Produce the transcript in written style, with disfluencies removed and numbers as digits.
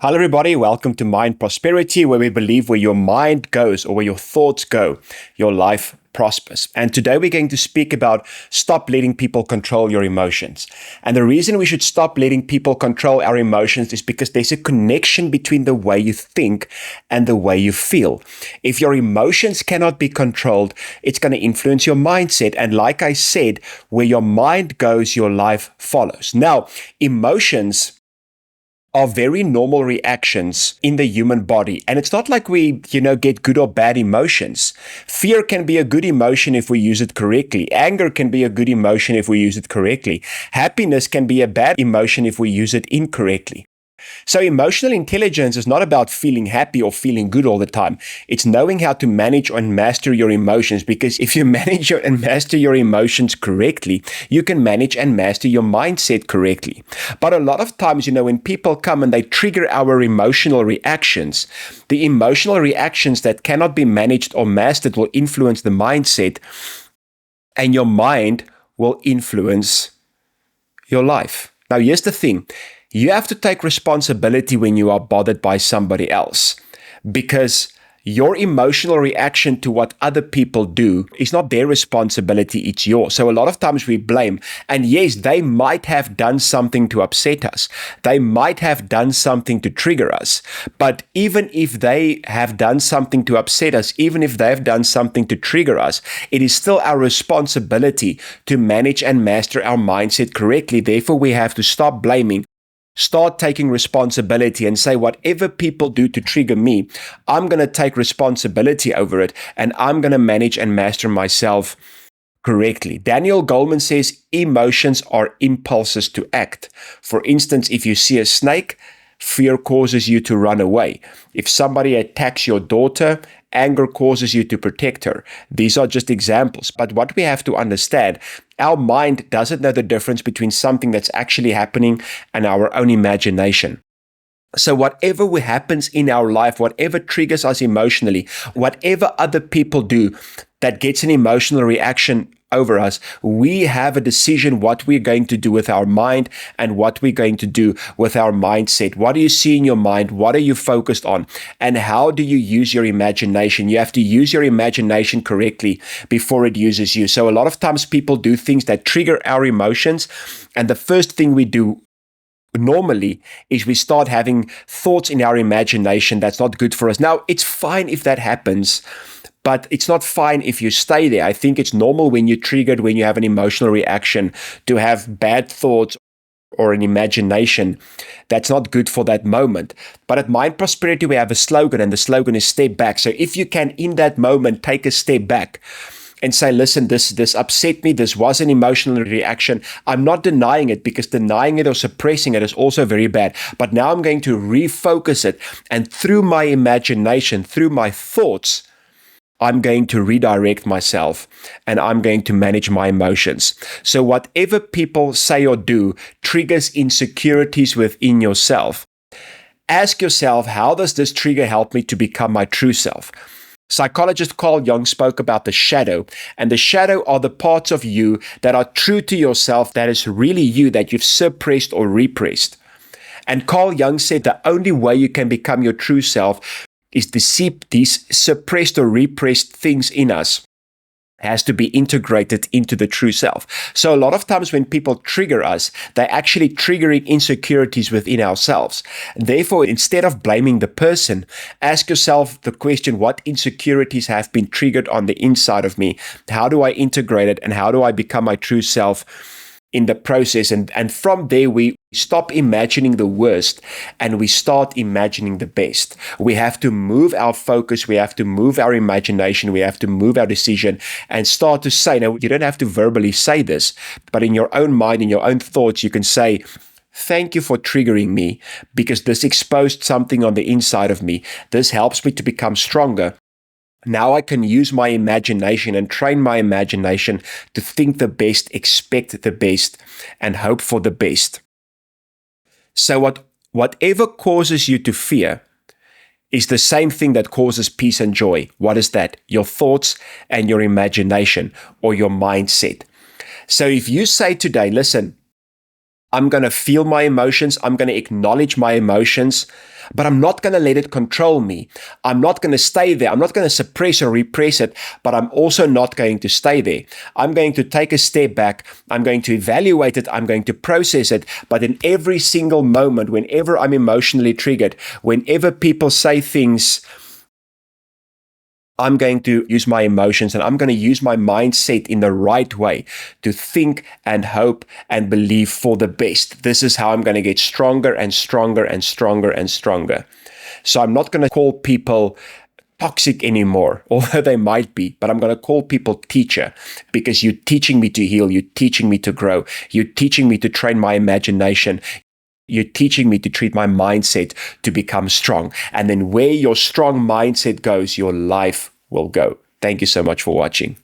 Hello, everybody. Welcome to Mind Prosperity, where we believe where your mind goes or where your thoughts go, your life prospers. And today we're going to speak about stop letting people control your emotions. And the reason we should stop letting people control our emotions is because there's a connection between the way you think and the way you feel. If your emotions cannot be controlled, it's going to influence your mindset. And like I said, where your mind goes, your life follows. Now, emotions are very normal reactions in the human body. And it's not like we, get good or bad emotions. Fear can be a good emotion if we use it correctly. Anger can be a good emotion if we use it correctly. Happiness can be a bad emotion if we use it incorrectly. So emotional intelligence is not about feeling happy or feeling good all the time. It's knowing how to manage and master your emotions, because if you manage and master your emotions correctly, you can manage and master your mindset correctly. But a lot of times, when people come and they trigger our emotional reactions, the emotional reactions that cannot be managed or mastered will influence the mindset, and your mind will influence your life. Now, here's the thing. You have to take responsibility when you are bothered by somebody else, because your emotional reaction to what other people do is not their responsibility, it's yours. So a lot of times we blame, and yes, they might have done something to upset us. They might have done something to trigger us. But even if they have done something to upset us, even if they have done something to trigger us, it is still our responsibility to manage and master our mindset correctly. Therefore, we have to stop blaming. Start taking responsibility and say, whatever people do to trigger me, I'm going to take responsibility over it, and I'm going to manage and master myself correctly. Daniel Goleman says emotions are impulses to act. For instance, if you see a snake, fear causes you to run away. If somebody attacks your daughter, anger causes you to protect her. These are just examples. But what we have to understand, our mind doesn't know the difference between something that's actually happening and our own imagination. So whatever happens in our life, whatever triggers us emotionally, whatever other people do that gets an emotional reaction over us, we have a decision what we're going to do with our mind and what we're going to do with our mindset. What do you see in your mind? What are you focused on? And how do you use your imagination? You have to use your imagination correctly before it uses you. So a lot of times people do things that trigger our emotions, and the first thing we do normally is we start having thoughts in our imagination that's not good for us. Now, it's fine if that happens, but it's not fine if you stay there. I think it's normal when you're triggered, when you have an emotional reaction, to have bad thoughts or an imagination that's not good for that moment. But at Mind Prosperity, we have a slogan, and the slogan is step back. So if you can, in that moment, take a step back and say, listen, this upset me. This was an emotional reaction. I'm not denying it, because denying it or suppressing it is also very bad. But now I'm going to refocus it. And through my imagination, through my thoughts, I'm going to redirect myself, and I'm going to manage my emotions. So whatever people say or do triggers insecurities within yourself. Ask yourself, how does this trigger help me to become my true self? Psychologist Carl Jung spoke about the shadow, and the shadow are the parts of you that are true to yourself, that is really you, that you've suppressed or repressed. And Carl Jung said the only way you can become your true self is to see these suppressed or repressed things in us has to be integrated into the true self. So a lot of times when people trigger us, they're actually triggering insecurities within ourselves. Therefore, instead of blaming the person, ask yourself the question, what insecurities have been triggered on the inside of me? How do I integrate it, and how do I become my true self in the process? And from there, we stop imagining the worst and we start imagining the best. We have to move our focus, we have to move our imagination, we have to move our decision and start to say, now you don't have to verbally say this, but in your own mind, in your own thoughts, you can say, thank you for triggering me, because this exposed something on the inside of me. This helps me to become stronger. Now I can use my imagination and train my imagination to think the best, expect the best, and hope for the best. So whatever causes you to fear is the same thing that causes peace and joy. What is that? Your thoughts and your imagination, or your mindset. So if you say today, listen, I'm going to feel my emotions. I'm going to acknowledge my emotions, but I'm not going to let it control me. I'm not going to stay there. I'm not going to suppress or repress it, but I'm also not going to stay there. I'm going to take a step back. I'm going to evaluate it. I'm going to process it. But in every single moment, whenever I'm emotionally triggered, whenever people say things, I'm going to use my emotions and I'm going to use my mindset in the right way to think and hope and believe for the best. This is how I'm going to get stronger and stronger and stronger and stronger. So I'm not going to call people toxic anymore, although they might be, but I'm going to call people teacher, because you're teaching me to heal. You're teaching me to grow. You're teaching me to train my imagination. You're teaching me to treat my mindset to become strong. And then where your strong mindset goes, your life will go. Thank you so much for watching.